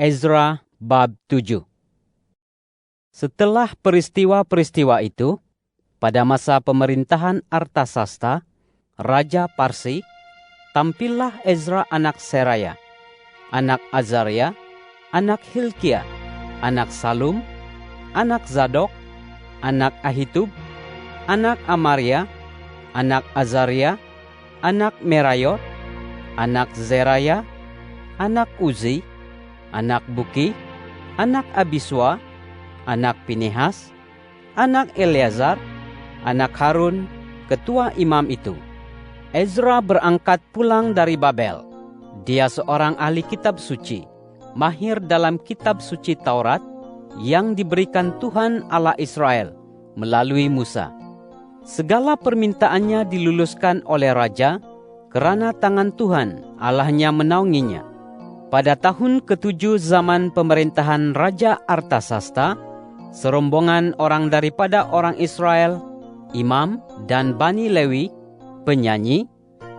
Ezra bab 7. Setelah peristiwa-peristiwa itu, pada masa pemerintahan Artasasta, Raja Parsi, tampillah Ezra anak Seraya, anak Azaria, anak Hilkia, anak Salum, anak Zadok, anak Ahitub, anak Amaria, anak Azaria, anak Merayot, anak Zeraya, anak Uzi, anak Buki, anak Abiswa, anak Pinehas, anak Eleazar, anak Harun, ketua imam itu. Ezra berangkat pulang dari Babel. Dia seorang ahli kitab suci, mahir dalam kitab suci Taurat yang diberikan Tuhan Allah Israel melalui Musa. Segala permintaannya diluluskan oleh raja kerana tangan Tuhan Allahnya menaunginya. Pada tahun ke-7 zaman pemerintahan Raja Artasasta, serombongan orang daripada orang Israel, imam dan Bani Lewi, penyanyi,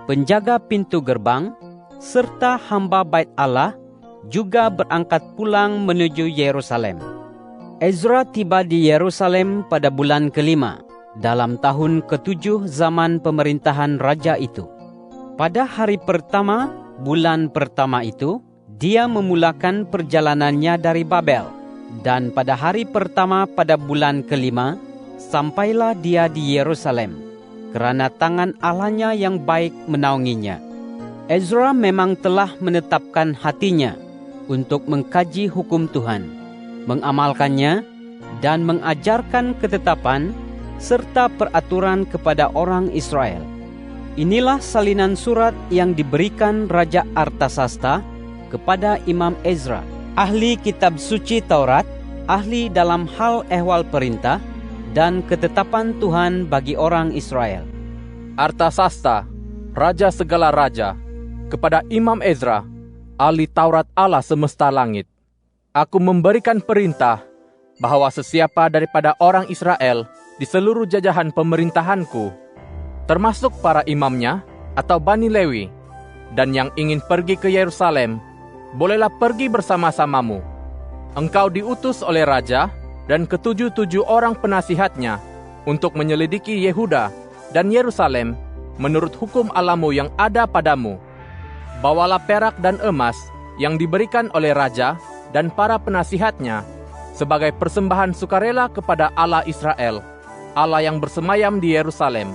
penjaga pintu gerbang, serta hamba bait Allah juga berangkat pulang menuju Yerusalem. Ezra tiba di Yerusalem pada bulan ke-5 dalam tahun ke-7 zaman pemerintahan raja itu. Pada hari pertama, bulan pertama itu, dia memulakan perjalanannya dari Babel, dan pada hari pertama pada bulan ke-5, sampailah dia di Yerusalem, kerana tangan Allahnya yang baik menaunginya. Ezra memang telah menetapkan hatinya untuk mengkaji hukum Tuhan, mengamalkannya, dan mengajarkan ketetapan serta peraturan kepada orang Israel. Inilah salinan surat yang diberikan Raja Artasasta kepada Imam Ezra, ahli kitab suci Taurat, ahli dalam hal ehwal perintah dan ketetapan Tuhan bagi orang Israel. Artasasta, raja segala raja, kepada Imam Ezra, ahli Taurat Allah semesta langit. Aku memberikan perintah bahwa sesiapa daripada orang Israel di seluruh jajahan pemerintahanku, termasuk para imamnya atau Bani Lewi, dan yang ingin pergi ke Yerusalem, bolehlah pergi bersama-samamu. Engkau diutus oleh raja dan ke-7 orang penasihatnya untuk menyelidiki Yehuda dan Yerusalem menurut hukum Allahmu yang ada padamu. Bawalah perak dan emas yang diberikan oleh raja dan para penasihatnya sebagai persembahan sukarela kepada Allah Israel, Allah yang bersemayam di Yerusalem.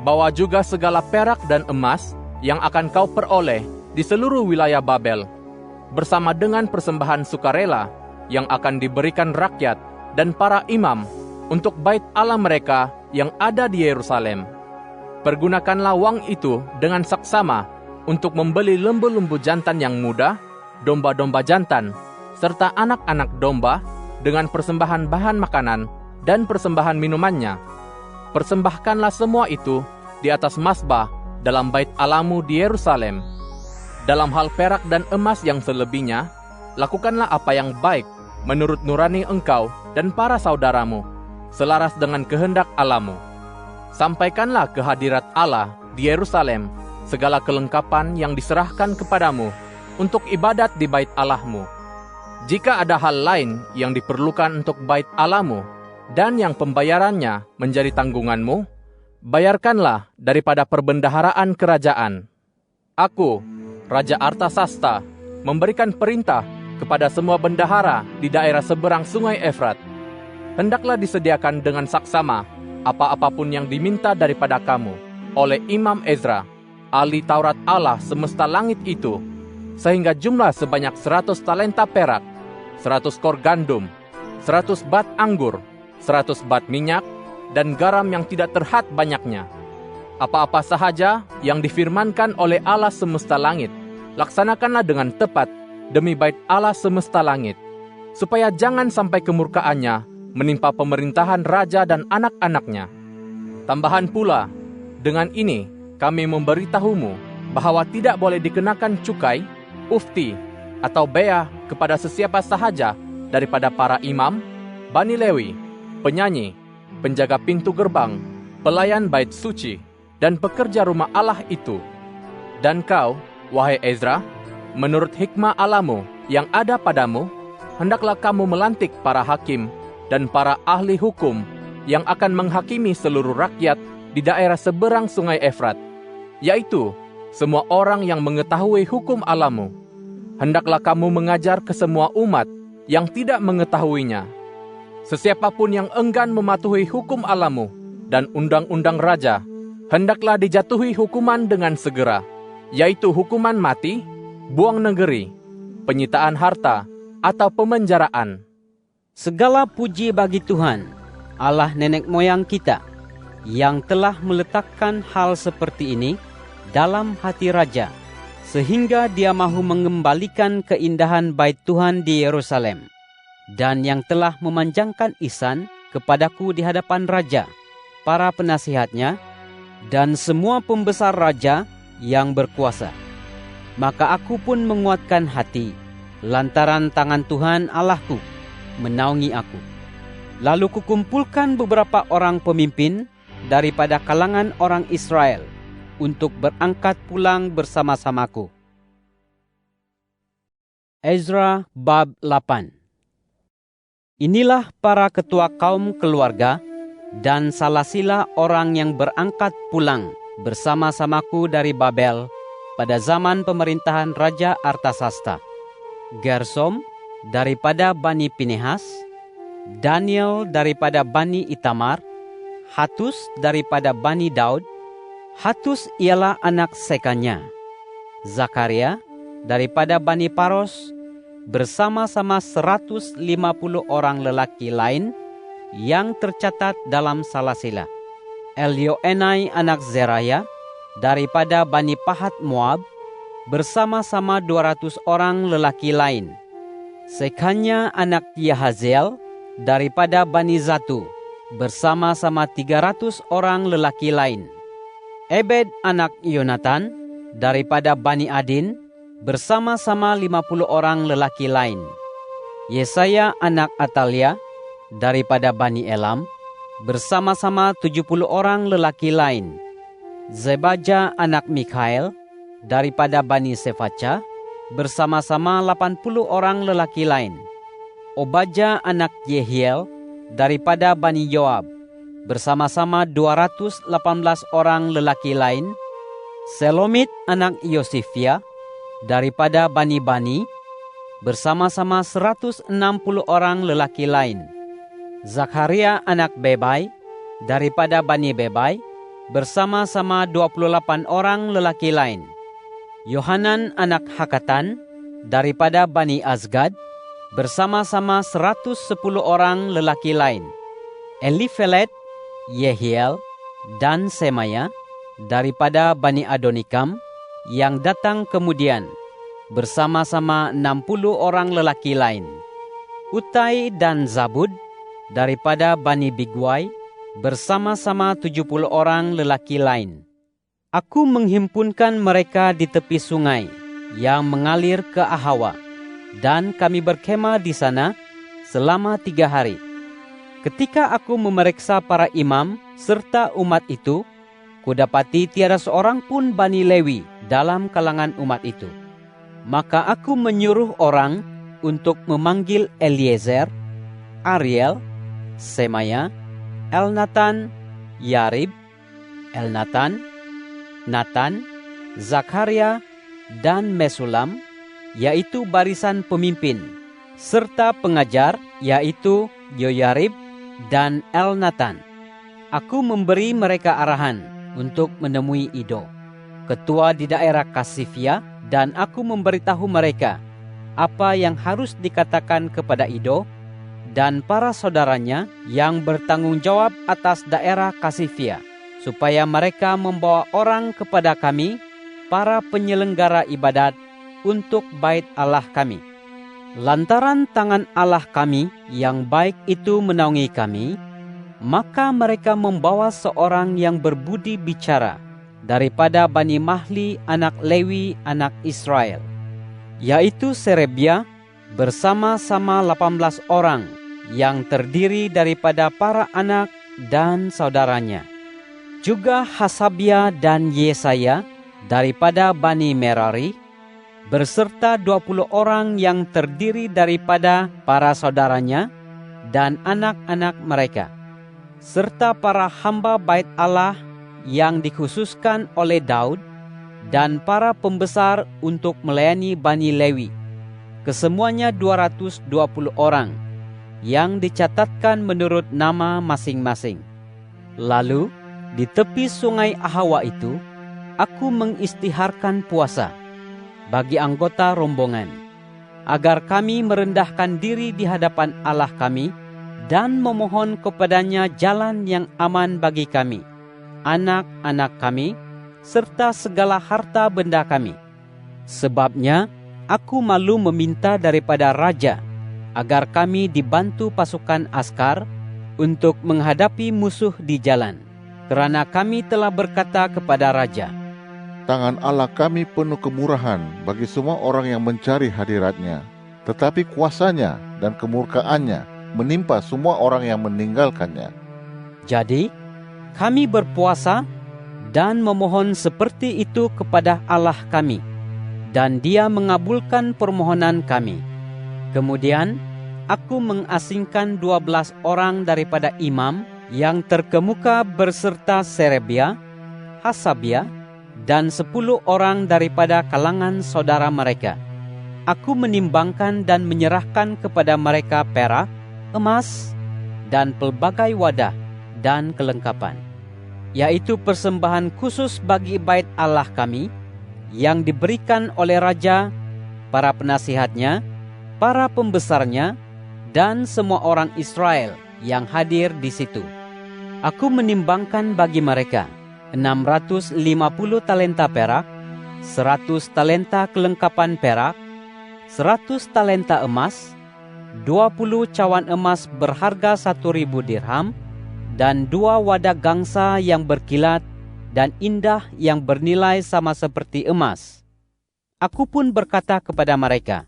Bawa juga segala perak dan emas yang akan kau peroleh di seluruh wilayah Babel, bersama dengan persembahan sukarela yang akan diberikan rakyat dan para imam untuk bait Allah mereka yang ada di Yerusalem. Pergunakanlah wang itu dengan saksama untuk membeli lembu-lembu jantan yang muda, domba-domba jantan, serta anak-anak domba dengan persembahan bahan makanan dan persembahan minumannya. Persembahkanlah semua itu di atas mazbah dalam bait Allahmu di Yerusalem. Dalam hal perak dan emas yang selebihnya, lakukanlah apa yang baik menurut nurani engkau dan para saudaramu, selaras dengan kehendak Allahmu. Sampaikanlah ke hadirat Allah di Yerusalem segala kelengkapan yang diserahkan kepadamu untuk ibadat di bait Allahmu. Jika ada hal lain yang diperlukan untuk bait Allahmu dan yang pembayarannya menjadi tanggunganmu, bayarkanlah daripada perbendaharaan kerajaan. Aku, Raja Artasasta, memberikan perintah kepada semua bendahara di daerah seberang sungai Efrat. Hendaklah disediakan dengan saksama apa-apapun yang diminta daripada kamu oleh Imam Ezra, ahli Taurat Allah semesta langit itu, sehingga jumlah sebanyak 100 talenta perak, 100 kor gandum, 100 bat anggur, 100 bat minyak, dan garam yang tidak terhad banyaknya. Apa-apa sahaja yang difirmankan oleh Allah semesta langit, laksanakanlah dengan tepat demi bait Allah semesta langit, supaya jangan sampai kemurkaannya menimpa pemerintahan raja dan anak-anaknya. Tambahan pula, dengan ini kami memberitahumu bahwa tidak boleh dikenakan cukai, ufti, atau bea kepada sesiapa sahaja daripada para imam, Bani Lewi, penyanyi, penjaga pintu gerbang, pelayan bait suci, dan pekerja rumah Allah itu. Dan kau, wahai Ezra, menurut hikmah Allahmu yang ada padamu, hendaklah kamu melantik para hakim dan para ahli hukum yang akan menghakimi seluruh rakyat di daerah seberang sungai Efrat, yaitu semua orang yang mengetahui hukum Allahmu. Hendaklah kamu mengajar ke semua umat yang tidak mengetahuinya. Sesiapapun yang enggan mematuhi hukum Allahmu dan undang-undang raja, hendaklah dijatuhi hukuman dengan segera, yaitu hukuman mati, buang negeri, penyitaan harta, atau pemenjaraan. Segala puji bagi Tuhan, Allah nenek moyang kita, yang telah meletakkan hal seperti ini dalam hati raja, sehingga dia mahu mengembalikan keindahan bait Tuhan di Yerusalem, dan yang telah memanjangkan ihsan kepadaku di hadapan raja, para penasihatnya, dan semua pembesar raja yang berkuasa. Maka aku pun menguatkan hati, lantaran tangan Tuhan Allahku menaungi aku. Lalu kukumpulkan beberapa orang pemimpin daripada kalangan orang Israel untuk berangkat pulang bersama-samaku. Ezra bab 8. Inilah para ketua kaum keluarga dan salasila orang yang berangkat pulang bersama-samaku dari Babel pada zaman pemerintahan Raja Artasasta. Gersom daripada Bani Pinehas, Daniel daripada Bani Itamar, Hatus daripada Bani Daud. Hatus ialah anak Sekanya. Zakaria daripada Bani Paros bersama-sama 150 orang lelaki lain yang tercatat dalam salasila. Elioenai anak Zeraya daripada Bani Pahat Moab bersama-sama 200 orang lelaki lain. Sekanya anak Yahaziel daripada Bani Zatu bersama-sama 300 orang lelaki lain. Ebed anak Yonatan daripada Bani Adin bersama-sama 50 orang lelaki lain. Yesaya anak Atalia daripada Bani Elam bersama-sama 70 orang lelaki lain. Zebaja anak Mikael daripada Bani Sefaca bersama-sama 80 orang lelaki lain. Obaja anak Yehiel daripada Bani Yoab bersama-sama 218 orang lelaki lain. Selomit anak Yosifia daripada Bani bersama-sama 160 orang lelaki lain. Zakaria anak Bebai daripada Bani Bebai bersama-sama 28 orang lelaki lain. Yohanan anak Hakatan daripada Bani Azgad bersama-sama 110 orang lelaki lain. Elifelet, Yehiel, dan Semaya daripada Bani Adonikam yang datang kemudian bersama-sama 60 orang lelaki lain. Utai dan Zabud daripada Bani Bigwai bersama-sama 70 orang lelaki lain. Aku menghimpunkan mereka di tepi sungai yang mengalir ke Ahawa, dan kami berkemah di sana selama 3 hari. Ketika aku memeriksa para imam serta umat itu, kudapati tiada seorang pun Bani Lewi dalam kalangan umat itu. Maka aku menyuruh orang untuk memanggil Eliezer, Ariel, Semaya, Elnatan, Yarib, Elnatan, Natan, Zakaria, dan Mesulam, yaitu barisan pemimpin, serta pengajar, yaitu Yoyarib dan Elnatan. Aku memberi mereka arahan untuk menemui Ido, ketua di daerah Kasifia, dan aku memberitahu mereka apa yang harus dikatakan kepada Ido dan para saudaranya yang bertanggung jawab atas daerah Kasifia, supaya mereka membawa orang kepada kami, para penyelenggara ibadat, untuk bait Allah kami. Lantaran tangan Allah kami yang baik itu menaungi kami, maka mereka membawa seorang yang berbudi bicara daripada Bani Mahli anak Lewi anak Israel, yaitu Serebia bersama-sama 18 orang yang terdiri daripada para anak dan saudaranya. Juga Hasabia dan Yesaya daripada Bani Merari, berserta 20 orang yang terdiri daripada para saudaranya dan anak-anak mereka, serta para hamba bait Allah yang dikhususkan oleh Daud, dan para pembesar untuk melayani Bani Lewi. Kesemuanya 220 orang, yang dicatatkan menurut nama masing-masing. Lalu, di tepi sungai Ahawa itu, aku mengistiharkan puasa bagi anggota rombongan, agar kami merendahkan diri di hadapan Allah kami dan memohon kepadanya jalan yang aman bagi kami, anak-anak kami, serta segala harta benda kami. Sebabnya, aku malu meminta daripada raja, agar kami dibantu pasukan askar untuk menghadapi musuh di jalan. Kerana kami telah berkata kepada raja, Tangan Allah kami penuh kemurahan bagi semua orang yang mencari hadiratnya, tetapi kuasanya dan kemurkaannya menimpa semua orang yang meninggalkannya. Jadi, kami berpuasa dan memohon seperti itu kepada Allah kami, dan Dia mengabulkan permohonan kami. Kemudian, aku mengasingkan 12 orang daripada imam yang terkemuka berserta Serebia, Hasabia, dan 10 orang daripada kalangan saudara mereka. Aku menimbangkan dan menyerahkan kepada mereka perak, emas, dan pelbagai wadah dan kelengkapan, yaitu persembahan khusus bagi bait Allah kami, yang diberikan oleh raja, para penasihatnya, para pembesarnya, dan semua orang Israel yang hadir di situ. Aku menimbangkan bagi mereka 650 talenta perak, 100 talenta kelengkapan perak, 100 talenta emas, 20 cawan emas berharga 1.000 dirham, dan 2 wadah gangsa yang berkilat dan indah yang bernilai sama seperti emas. Aku pun berkata kepada mereka,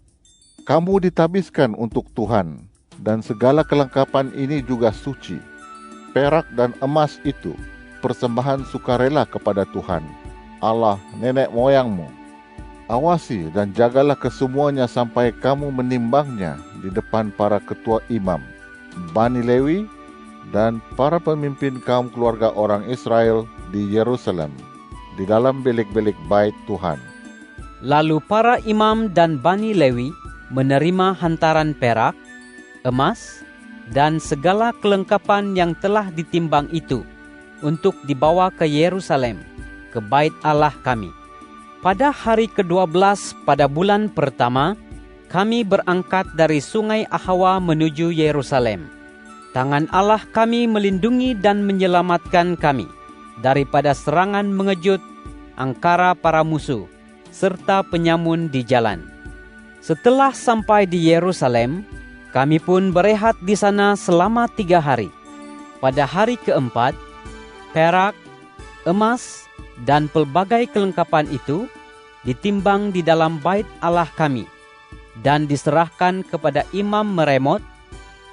Kamu ditabiskan untuk Tuhan, dan segala kelengkapan ini juga suci. Perak dan emas itu persembahan sukarela kepada Tuhan, Allah nenek moyangmu. Awasi dan jagalah kesemuanya sampai kamu menimbangnya di depan para ketua imam, Bani Lewi, dan para pemimpin kaum keluarga orang Israel di Yerusalem, di dalam bilik-bilik bait Tuhan. Lalu para imam dan Bani Lewi menerima hantaran perak, emas, dan segala kelengkapan yang telah ditimbang itu untuk dibawa ke Yerusalem, ke bait Allah kami. Pada hari ke-12 pada bulan pertama, kami berangkat dari sungai Ahawa menuju Yerusalem. Tangan Allah kami melindungi dan menyelamatkan kami daripada serangan mengejut angkara para musuh serta penyamun di jalan. Setelah sampai di Yerusalem, kami pun berehat di sana selama 3 hari. Pada hari keempat, perak, emas, dan pelbagai kelengkapan itu ditimbang di dalam bait Allah kami dan diserahkan kepada Imam Meremot,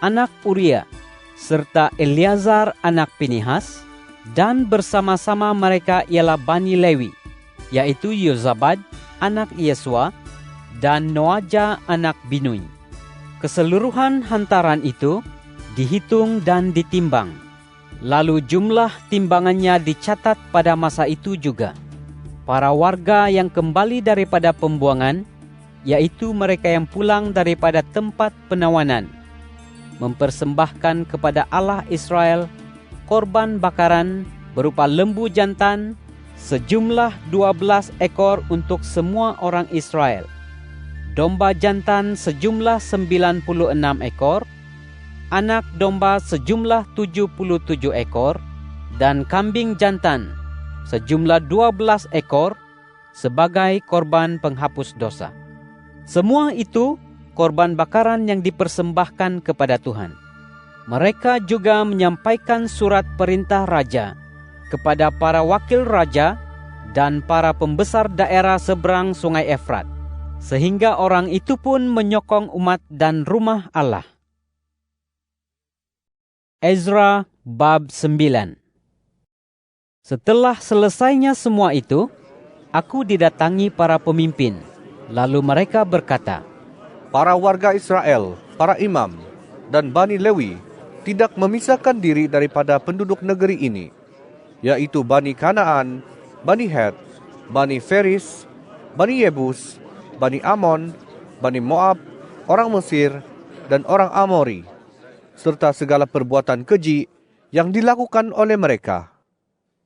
anak Uria, serta Eleazar anak Pinihas, dan bersama-sama mereka ialah Bani Lewi, yaitu Yozabad anak Yesua, dan Noaja anak Binui. Keseluruhan hantaran itu dihitung dan ditimbang. Lalu jumlah timbangannya dicatat pada masa itu juga. Para warga yang kembali daripada pembuangan, yaitu mereka yang pulang daripada tempat penawanan, mempersembahkan kepada Allah Israel korban bakaran berupa lembu jantan sejumlah 12 ekor untuk semua orang Israel, domba jantan sejumlah 96 ekor, anak domba sejumlah 77 ekor, dan kambing jantan sejumlah 12 ekor sebagai korban penghapus dosa. Semua itu korban bakaran yang dipersembahkan kepada Tuhan. Mereka juga menyampaikan surat perintah raja kepada para wakil raja dan para pembesar daerah seberang sungai Efrat, sehingga orang itu pun menyokong umat dan rumah Allah. Ezra bab 9. Setelah selesainya semua itu, aku didatangi para pemimpin, Lalu mereka berkata, Para warga Israel, para imam, dan Bani Lewi tidak memisahkan diri daripada penduduk negeri ini, yaitu Bani Kanaan, Bani Het, Bani Feris, Bani Yebus, Bani Amon, Bani Moab, orang Mesir, dan orang Amori, serta segala perbuatan keji yang dilakukan oleh mereka.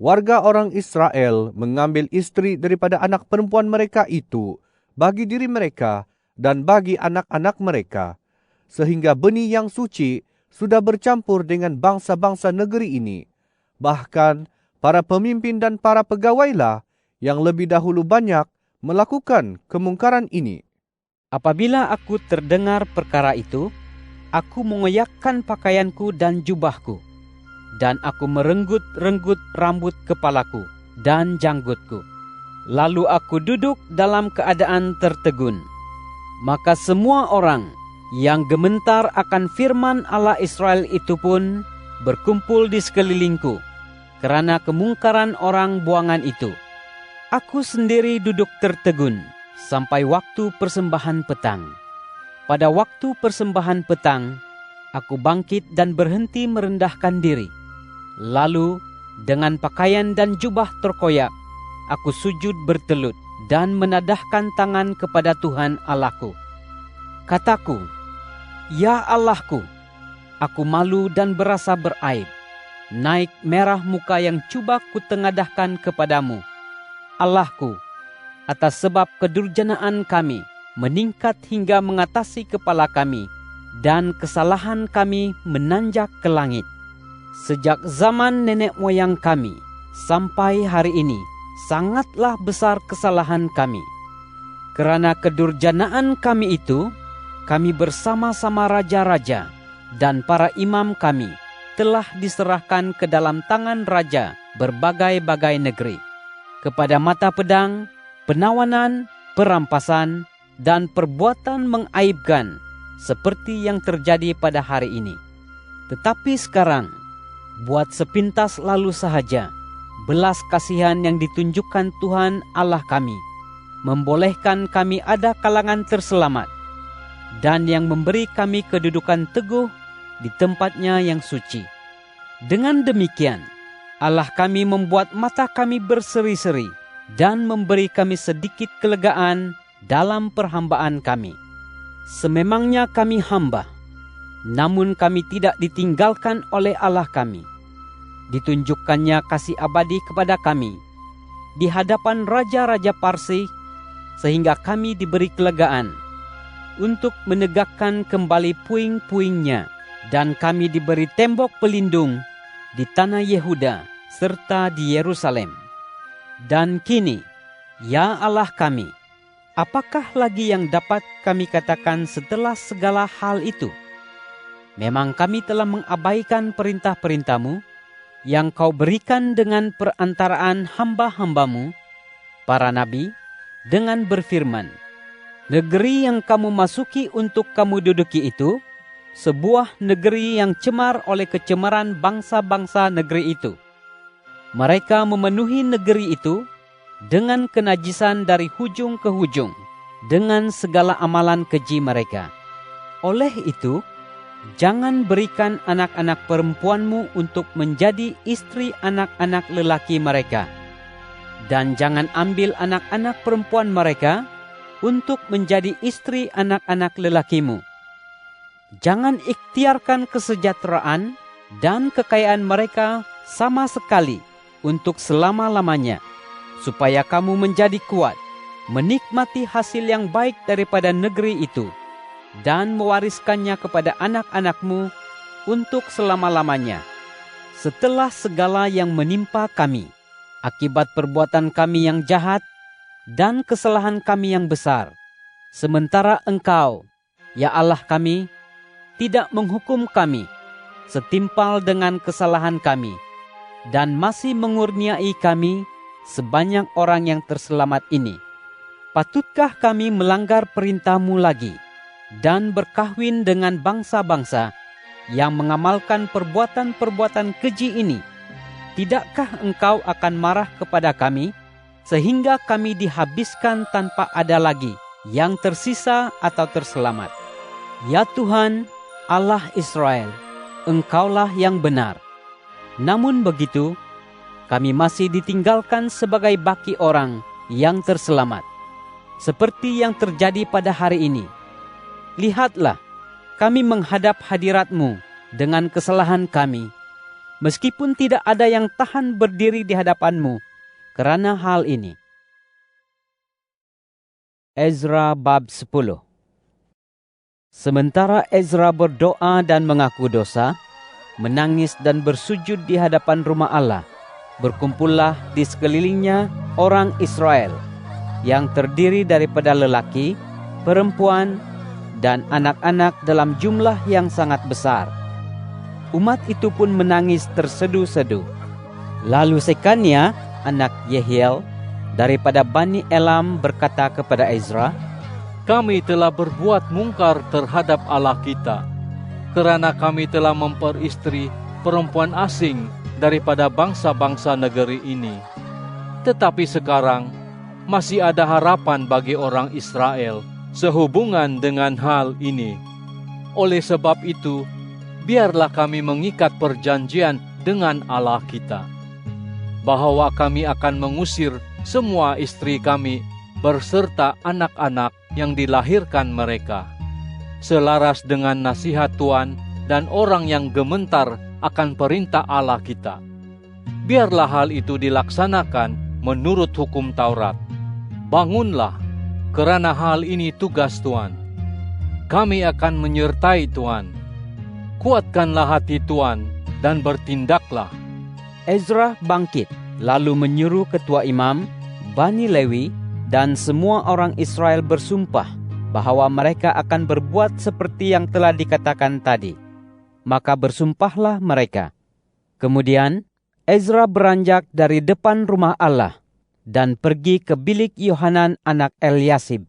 Warga orang Israel mengambil istri daripada anak perempuan mereka itu bagi diri mereka dan bagi anak-anak mereka, sehingga benih yang suci sudah bercampur dengan bangsa-bangsa negeri ini. Bahkan para pemimpin dan para pegawailah yang lebih dahulu banyak melakukan kemungkaran ini. apabila aku terdengar perkara itu, aku mengoyakkan pakaianku dan jubahku, dan aku merenggut-renggut rambut kepalaku dan janggutku. Lalu aku duduk dalam keadaan tertegun. Maka semua orang yang gementar akan firman Allah Israel itu pun berkumpul di sekelilingku karena kemungkaran orang buangan itu. Aku sendiri duduk tertegun sampai waktu persembahan petang. Pada waktu persembahan petang, aku bangkit dan berhenti merendahkan diri. Lalu dengan pakaian dan jubah terkoyak, aku sujud bertelut dan menadahkan tangan kepada Tuhan Allahku. Kataku, Ya Allahku, aku malu dan berasa beraib. Naik merah muka yang cuba kutengadahkan kepadamu. Allahku, atas sebab kedurjanaan kami meningkat hingga mengatasi kepala kami, dan kesalahan kami menanjak ke langit. Sejak zaman nenek moyang kami sampai hari ini, sangatlah besar kesalahan kami. Kerana kedurjanaan kami itu, kami bersama-sama raja-raja dan para imam kami telah diserahkan ke dalam tangan raja berbagai-bagai negeri, kepada mata pedang, penawanan, perampasan, dan perbuatan mengaibkan seperti yang terjadi pada hari ini. Tetapi sekarang, buat sepintas lalu sahaja, belas kasihan yang ditunjukkan Tuhan Allah kami membolehkan kami ada kalangan terselamat, dan yang memberi kami kedudukan teguh di tempatnya yang suci. Dengan demikian, Allah kami membuat mata kami berseri-seri dan memberi kami sedikit kelegaan dalam perhambaan kami. Sememangnya kami hamba, namun kami tidak ditinggalkan oleh Allah kami. Ditunjukkannya kasih abadi kepada kami di hadapan raja-raja Parsi, sehingga kami diberi kelegaan untuk menegakkan kembali puing-puingnya, dan kami diberi tembok pelindung di tanah Yehuda serta di Yerusalem. Dan kini, ya Allah kami, apakah lagi yang dapat kami katakan setelah segala hal itu? Memang kami telah mengabaikan perintah-perintah-Mu yang Kau berikan dengan perantaraan hamba-hamba-Mu, para nabi, dengan berfirman, negeri yang kamu masuki untuk kamu duduki itu, sebuah negeri yang cemar oleh kecemaran bangsa-bangsa negeri itu. Mereka memenuhi negeri itu dengan kenajisan dari hujung ke hujung, dengan segala amalan keji mereka. Oleh itu, jangan berikan anak-anak perempuanmu untuk menjadi istri anak-anak lelaki mereka, dan jangan ambil anak-anak perempuan mereka untuk menjadi istri anak-anak lelakimu. Jangan ikhtiarkan kesejahteraan dan kekayaan mereka sama sekali untuk selama-lamanya, supaya kamu menjadi kuat, menikmati hasil yang baik daripada negeri itu, dan mewariskannya kepada anak-anakmu untuk selama-lamanya. Setelah segala yang menimpa kami, akibat perbuatan kami yang jahat dan kesalahan kami yang besar, sementara Engkau, ya Allah kami, tidak menghukum kami setimpal dengan kesalahan kami, dan masih mengurniai kami sebanyak orang yang terselamat ini. Patutkah kami melanggar perintah-Mu lagi dan berkahwin dengan bangsa-bangsa yang mengamalkan perbuatan-perbuatan keji ini? Tidakkah Engkau akan marah kepada kami, sehingga kami dihabiskan tanpa ada lagi yang tersisa atau terselamat. Ya Tuhan, Allah Israel, Engkaulah yang benar. Namun begitu, kami masih ditinggalkan sebagai baki orang yang terselamat. Seperti yang terjadi pada hari ini. Lihatlah, kami menghadap hadirat-Mu dengan kesalahan kami, meskipun tidak ada yang tahan berdiri di hadapan-Mu karena hal ini. Ezra bab 10. Sementara Ezra berdoa dan mengaku dosa, menangis dan bersujud di hadapan rumah Allah, berkumpullah di sekelilingnya orang Israel yang terdiri daripada lelaki, perempuan, dan anak-anak dalam jumlah yang sangat besar. Umat itu pun menangis terseduh-seduh. Lalu Sekania, anak Yehiel, daripada Bani Elam berkata kepada Ezra, Kami telah berbuat mungkar terhadap Allah kita, kerana kami telah memperistri perempuan asing daripada bangsa-bangsa negeri ini. Tetapi sekarang masih ada harapan bagi orang Israel sehubungan dengan hal ini. Oleh sebab itu, biarlah kami mengikat perjanjian dengan Allah kita, bahwa kami akan mengusir semua istri kami berserta anak-anak yang dilahirkan mereka, selaras dengan nasihat Tuhan dan orang yang gementar akan perintah Allah kita. Biarlah hal itu dilaksanakan menurut hukum Taurat. Bangunlah, kerana hal ini tugas Tuhan. Kami akan menyertai Tuhan. Kuatkanlah hati Tuhan dan bertindaklah. Ezra bangkit, lalu menyuruh ketua imam, Bani Lewi, dan semua orang Israel bersumpah bahwa mereka akan berbuat seperti yang telah dikatakan tadi. Maka bersumpahlah mereka. Kemudian Ezra beranjak dari depan rumah Allah dan pergi ke bilik Yohanan anak Eliasib.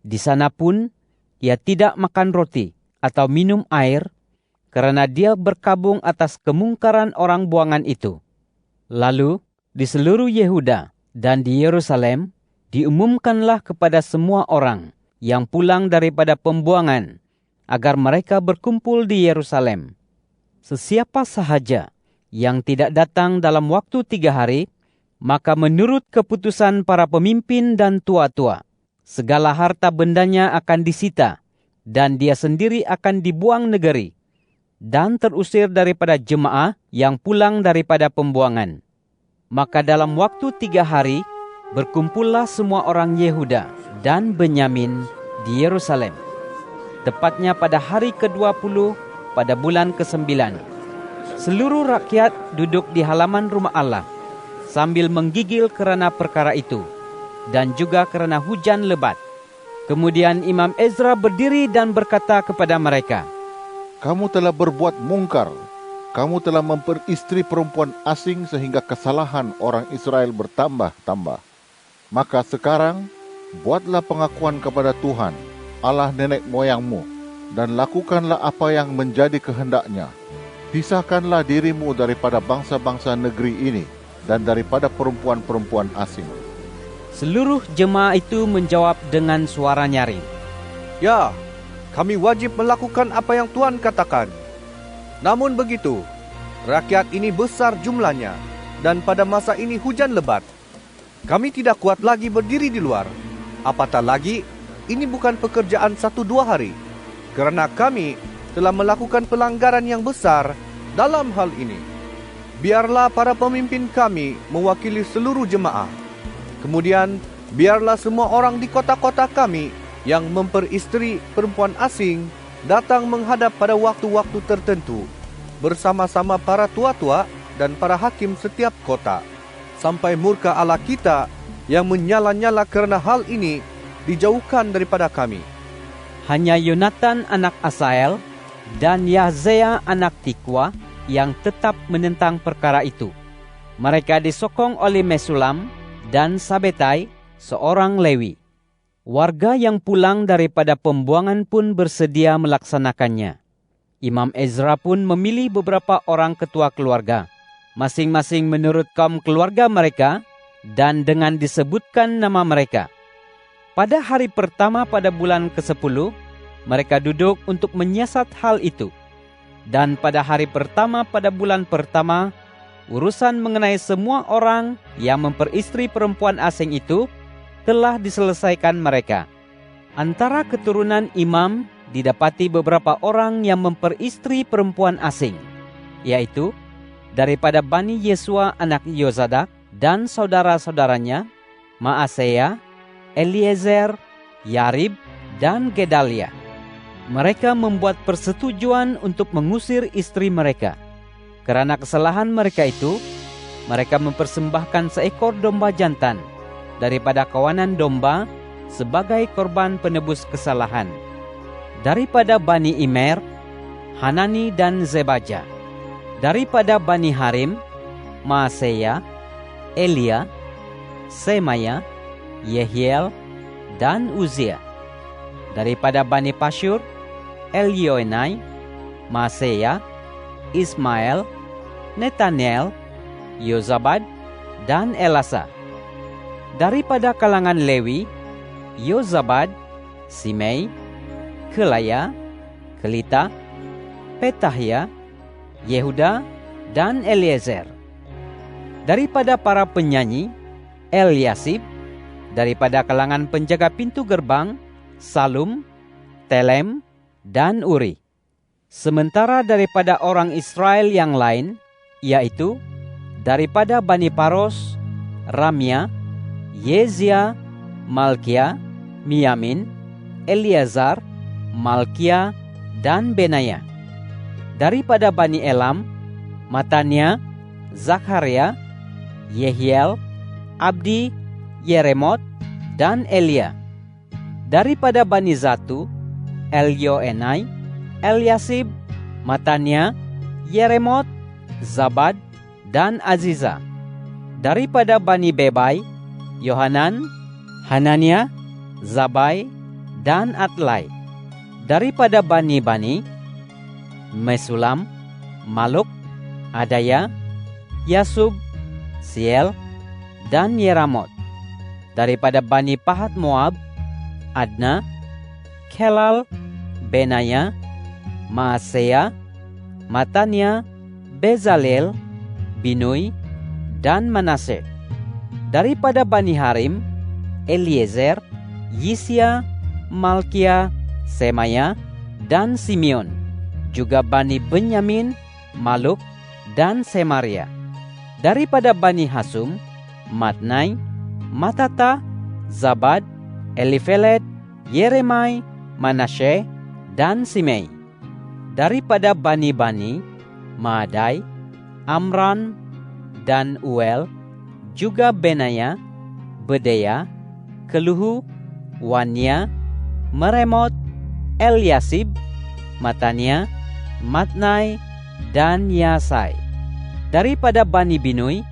Di sana pun ia tidak makan roti atau minum air, karena dia berkabung atas kemungkaran orang buangan itu. Lalu di seluruh Yehuda dan di Yerusalem diumumkanlah kepada semua orang yang pulang daripada pembuangan, agar mereka berkumpul di Yerusalem. Sesiapa sahaja yang tidak datang dalam waktu 3 hari, maka menurut keputusan para pemimpin dan tua-tua, segala harta bendanya akan disita, dan dia sendiri akan dibuang negeri, dan terusir daripada jemaah yang pulang daripada pembuangan. Maka dalam waktu 3 hari, berkumpullah semua orang Yehuda dan Benyamin di Yerusalem. Tepatnya pada hari ke-20 pada bulan ke-9. Seluruh rakyat duduk di halaman rumah Allah sambil menggigil kerana perkara itu dan juga kerana hujan lebat. Kemudian Imam Ezra berdiri dan berkata kepada mereka, Kamu telah berbuat mungkar. Kamu telah memperistri perempuan asing sehingga kesalahan orang Israel bertambah-tambah. Maka sekarang, buatlah pengakuan kepada Tuhan, Allah nenek moyangmu, dan lakukanlah apa yang menjadi kehendaknya. Pisahkanlah dirimu daripada bangsa-bangsa negeri ini dan daripada perempuan-perempuan asing. Seluruh jemaah itu menjawab dengan suara nyaring, Ya, kami wajib melakukan apa yang Tuhan katakan. Namun begitu, rakyat ini besar jumlahnya, dan pada masa ini hujan lebat. Kami tidak kuat lagi berdiri di luar. Apatah lagi, ini bukan pekerjaan 1-2 hari, kerana kami telah melakukan pelanggaran yang besar dalam hal ini. Biarlah para pemimpin kami mewakili seluruh jemaah. Kemudian, biarlah semua orang di kota-kota kami yang memperistri perempuan asing datang menghadap pada waktu-waktu tertentu bersama-sama para tua-tua dan para hakim setiap kota, sampai murka Allah kita yang menyala-nyala kerana hal ini dijauhkan daripada kami. Hanya Yonatan anak Asael dan Yahzea anak Tikwa yang tetap menentang perkara itu. Mereka disokong oleh Mesulam dan Sabetai, seorang Lewi. Warga yang pulang daripada pembuangan pun bersedia melaksanakannya. Imam Ezra pun memilih beberapa orang ketua keluarga, masing-masing menurut kaum keluarga mereka dan dengan disebutkan nama mereka. Pada hari pertama pada bulan ke-10, mereka duduk untuk menyiasat hal itu. Dan pada hari pertama pada bulan pertama, urusan mengenai semua orang yang memperistri perempuan asing itu telah diselesaikan mereka. Antara keturunan imam didapati beberapa orang yang memperistri perempuan asing, yaitu daripada Bani Yesua anak Yozadak dan saudara-saudaranya, Maaseya, Eliezer, Yarib, dan Gedalia. Mereka membuat persetujuan untuk mengusir istri mereka. Karena kesalahan mereka itu, mereka mempersembahkan seekor domba jantan daripada kawanan domba sebagai korban penebus kesalahan. Daripada Bani Imer, Hanani dan Zebaja. Daripada Bani Harim, Maaseya, Elia, Semaya, Yehiel, dan Uzia. Daripada Bani Pashur, Elioenai, Maaseya, Ismael, Netaniel, Yozabad, dan Elasa. Daripada kalangan Lewi, Yozabad, Simei, Kelaya, Kelita, Petahia, Yehuda, dan Eliezer. Daripada para penyanyi, Eliasib. Daripada kalangan penjaga pintu gerbang, Salum, Telem, dan Uri. Sementara daripada orang Israel yang lain, yaitu daripada Bani Paros, Ramya, Yezia, Malkia, Miamin, Eleazar, Malkia, dan Benaya. Daripada Bani Elam, Matania, Zakaria, Yehiel, Abdi, Yeremot, dan Elia. Daripada Bani Zatu, Elioenai, Eliasib, Matania, Yeremot, Zabad, dan Aziza. Daripada Bani Bebai, Yohanan, Hanania, Zabai, dan Atlai. Daripada Bani, Mesulam, Maluk, Adaya, Yasub, Siel, dan Yeramot. Daripada Bani Pahat Moab, Adna, Kelal, Benaya, Maaseya, Matania, Bezalel, Binui, dan Manase. Daripada Bani Harim, Eliezer, Yisya, Malkia, Semaya, dan Simeon. Juga Bani Benyamin, Maluk, dan Semaria. Daripada Bani Hasum, Matnai, Matata, Zabad, Elifelet, Yeremai, Manasye, dan Simei. Daripada Bani, Maadai, Amran, dan Uel, juga Benaya, Bedeya, Keluhu, Wania, Meremot, Eliasib, Matania, Matnai, dan Yasai. Daripada Bani Binui,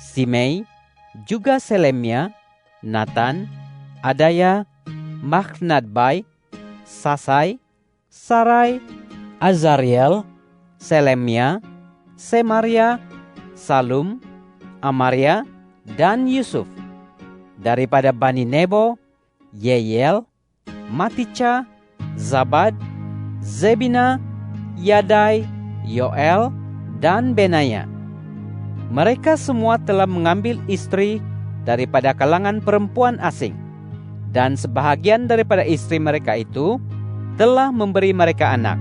Simei, juga Selemia, Natan, Adaya, Machnadbai, Sasai, Sarai, Azariel, Selemia, Semaria, Salum, Amaria, dan Yusuf. Daripada Bani Nebo, Yeyel, Matica, Zabad, Zebina, Yadai, Yoel, dan Benaya. Mereka semua telah mengambil istri daripada kalangan perempuan asing, dan sebahagian daripada istri mereka itu telah memberi mereka anak.